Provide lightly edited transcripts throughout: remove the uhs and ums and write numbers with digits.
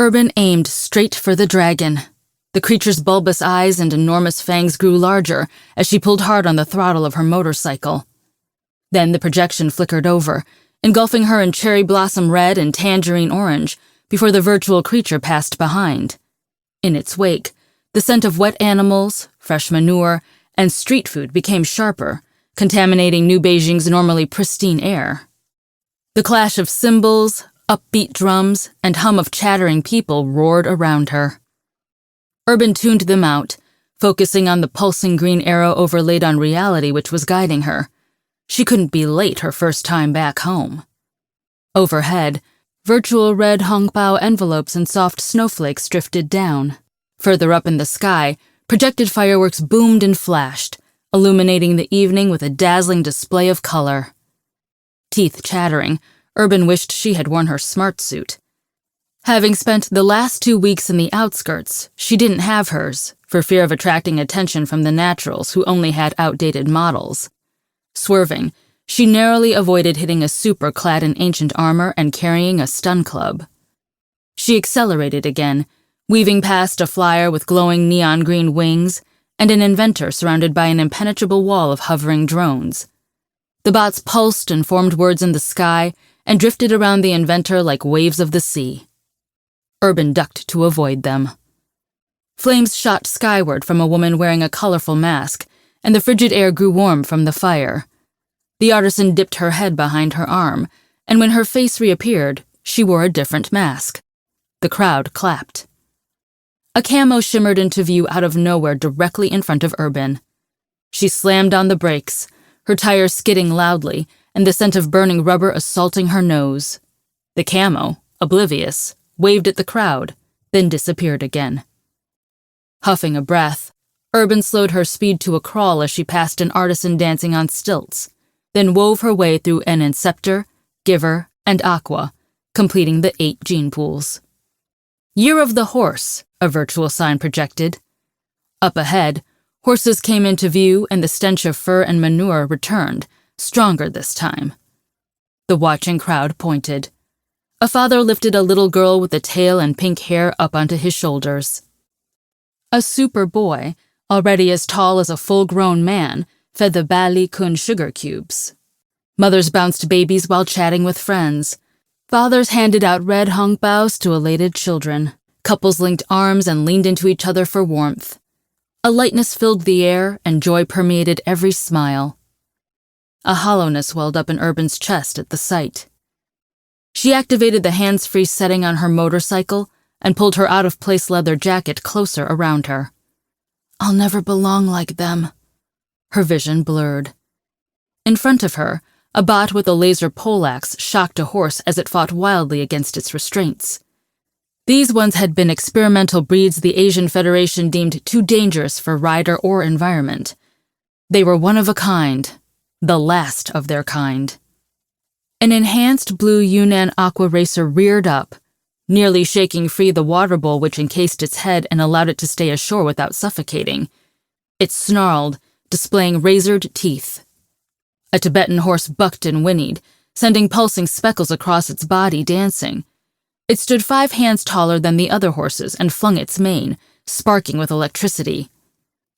Urban aimed straight for the dragon. The creature's bulbous eyes and enormous fangs grew larger as she pulled hard on the throttle of her motorcycle. Then the projection flickered over, engulfing her in cherry blossom red and tangerine orange before the virtual creature passed behind. In its wake, the scent of wet animals, fresh manure, and street food became sharper, contaminating New Beijing's normally pristine air. The clash of cymbals, upbeat drums, and hum of chattering people roared around her. Urban tuned them out, focusing on the pulsing green arrow overlaid on reality which was guiding her. She couldn't be late her first time back home. Overhead, virtual red hongbao envelopes and soft snowflakes drifted down. Further up in the sky, projected fireworks boomed and flashed, illuminating the evening with a dazzling display of color. Teeth chattering, Urban wished she had worn her smart suit. Having spent the last 2 weeks in the outskirts, she didn't have hers, for fear of attracting attention from the naturals who only had outdated models. Swerving, she narrowly avoided hitting a super clad in ancient armor and carrying a stun club. She accelerated again, weaving past a flyer with glowing neon green wings and an inventor surrounded by an impenetrable wall of hovering drones. The bots pulsed and formed words in the sky and drifted around the inventor like waves of the sea. Urban ducked to avoid them. Flames shot skyward from a woman wearing a colorful mask, and the frigid air grew warm from the fire. The artisan dipped her head behind her arm, and when her face reappeared, she wore a different mask. The crowd clapped. A camo shimmered into view out of nowhere directly in front of Urban. She slammed on the brakes, her tires skidding loudly, and the scent of burning rubber assaulting her nose. The camo, oblivious, waved at the crowd, then disappeared again. Huffing a breath, Urban slowed her speed to a crawl as she passed an artisan dancing on stilts, then wove her way through an Inceptor, Giver, and Aqua, completing the 8 gene pools. Year of the Horse, a virtual sign projected. Up ahead, horses came into view and the stench of fur and manure returned, stronger this time. The watching crowd pointed. A father lifted a little girl with a tail and pink hair up onto his shoulders. A super boy, already as tall as a full-grown man, fed the Bali Kun sugar cubes. Mothers bounced babies while chatting with friends. Fathers handed out red hongbaos to elated children. Couples linked arms and leaned into each other for warmth. A lightness filled the air, and joy permeated every smile. A hollowness welled up in Urban's chest at the sight. She activated the hands-free setting on her motorcycle and pulled her out-of-place leather jacket closer around her. I'll never belong like them. Her vision blurred. In front of her, a bot with a laser poleaxe shocked a horse as it fought wildly against its restraints. These ones had been experimental breeds the Asian Federation deemed too dangerous for rider or environment. They were one of a kind, the last of their kind. An enhanced blue Yunnan aqua racer reared up, nearly shaking free the water bowl which encased its head and allowed it to stay ashore without suffocating. It snarled, displaying razored teeth. A Tibetan horse bucked and whinnied, sending pulsing speckles across its body, dancing. It stood 5 hands taller than the other horses and flung its mane, sparking with electricity.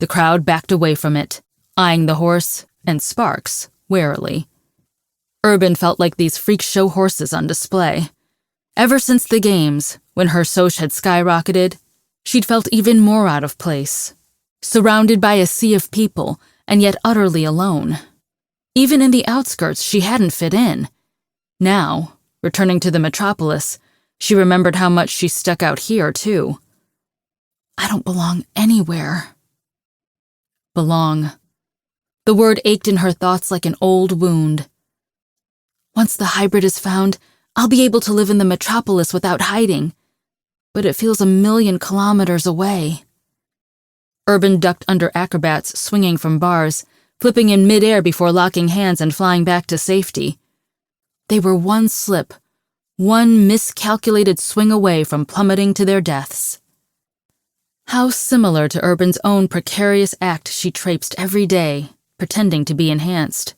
The crowd backed away from it, eyeing the horse and Sparks warily. Urban felt like these freak show horses on display. Ever since the games, when her soch had skyrocketed, she'd felt even more out of place, surrounded by a sea of people, and yet utterly alone. Even in the outskirts, she hadn't fit in. Now, returning to the metropolis, she remembered how much she stuck out here, too. I don't belong anywhere. Belong. The word ached in her thoughts like an old wound. Once the hybrid is found, I'll be able to live in the metropolis without hiding. But it feels 1,000,000 kilometers away. Urban ducked under acrobats swinging from bars, flipping in midair before locking hands and flying back to safety. They were one slip, one miscalculated swing away from plummeting to their deaths. How similar to Urban's own precarious act she traipsed every day, pretending to be enhanced.